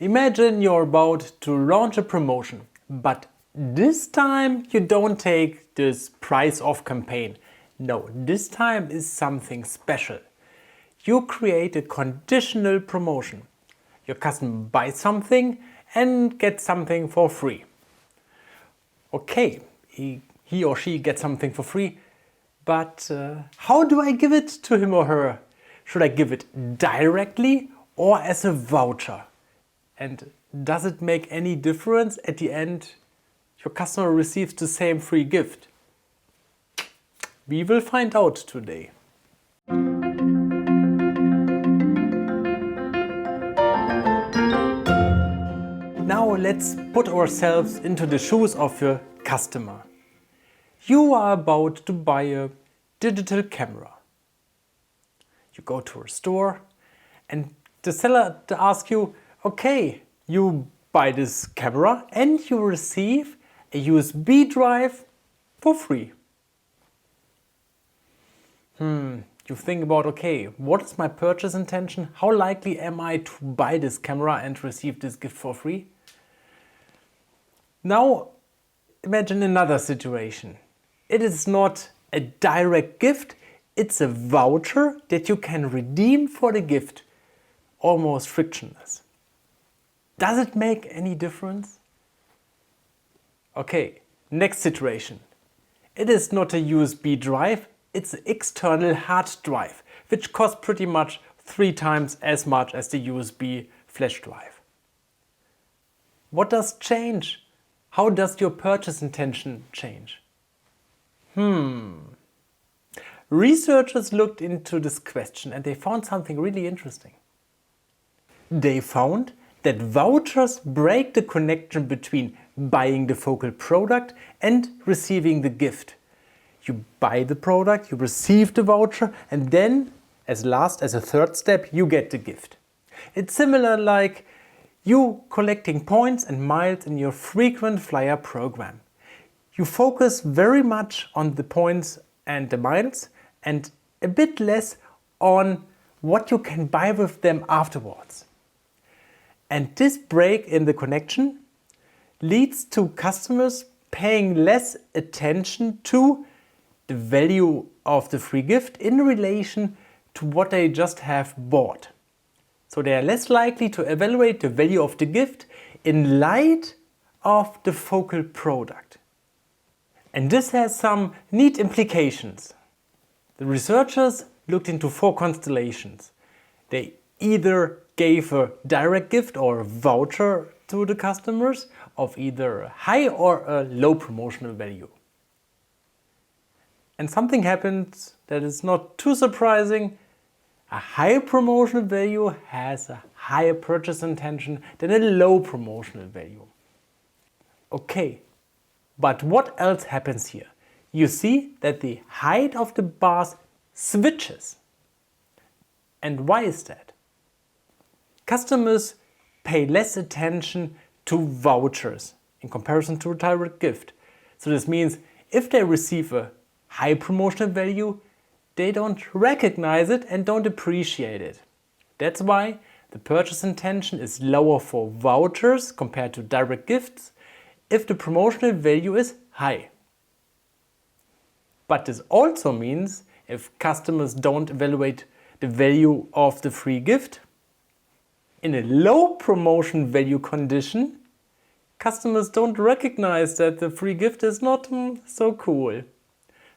Imagine you're about to launch a promotion, but this time you don't take this price off campaign. No, this time is something special. You create a conditional promotion. Your customer buys something and gets something for free. Okay, he or she gets something for free, but how do I give it to him or her? Should I give it directly or as a voucher? And does it make any difference at the end? Your customer receives the same free gift. We will find out today. Now let's put ourselves into the shoes of your customer. You are about to buy a digital camera. You go to a store and the seller asks you, okay, you buy this camera and you receive a USB drive for free. You think about, okay, what is my purchase intention? How likely am I to buy this camera and receive this gift for free? Now imagine another situation. It is not a direct gift, it's a voucher that you can redeem for the gift, almost frictionless. Does it make any difference? Okay, next situation. It is not a USB drive, it's an external hard drive, which costs pretty much 3 times as much as the USB flash drive. What does change? How does your purchase intention change? Researchers looked into this question and they found something really interesting. They found that vouchers break the connection between buying the focal product and receiving the gift. You buy the product, you receive the voucher, and then, as a third step, you get the gift. It's similar like you collecting points and miles in your frequent flyer program. You focus very much on the points and the miles and a bit less on what you can buy with them afterwards. And this break in the connection leads to customers paying less attention to the value of the free gift in relation to what they just have bought. So they are less likely to evaluate the value of the gift in light of the focal product. And this has some neat implications. The researchers looked into 4 constellations. They either gave a direct gift or a voucher to the customers of either a high or a low promotional value. And something happened that is not too surprising. A high promotional value has a higher purchase intention than a low promotional value. Okay, but what else happens here? You see that the height of the bars switches. And why is that? Customers pay less attention to vouchers in comparison to a direct gift. So this means if they receive a high promotional value, they don't recognize it and don't appreciate it. That's why the purchase intention is lower for vouchers compared to direct gifts if the promotional value is high. But this also means if customers don't evaluate the value of the free gift, in a low promotion value condition, customers don't recognize that the free gift is not so cool.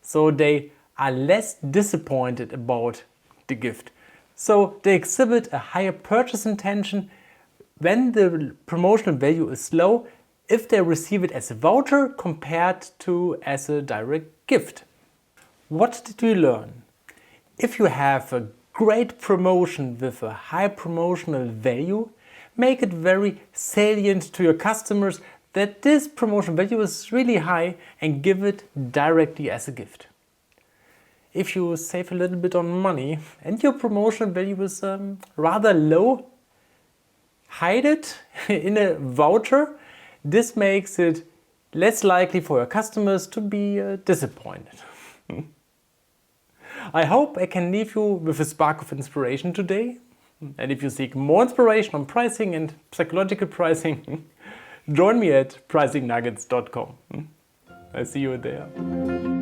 So they are less disappointed about the gift. So they exhibit a higher purchase intention when the promotional value is low if they receive it as a voucher compared to as a direct gift. What did we learn? If you have a great promotion with a high promotional value, make it very salient to your customers that this promotional value is really high and give it directly as a gift. If you save a little bit on money and your promotional value is rather low, hide it in a voucher. This makes it less likely for your customers to be disappointed. I hope I can leave you with a spark of inspiration today. And if you seek more inspiration on pricing and psychological pricing, join me at pricingnuggets.com. I see you there.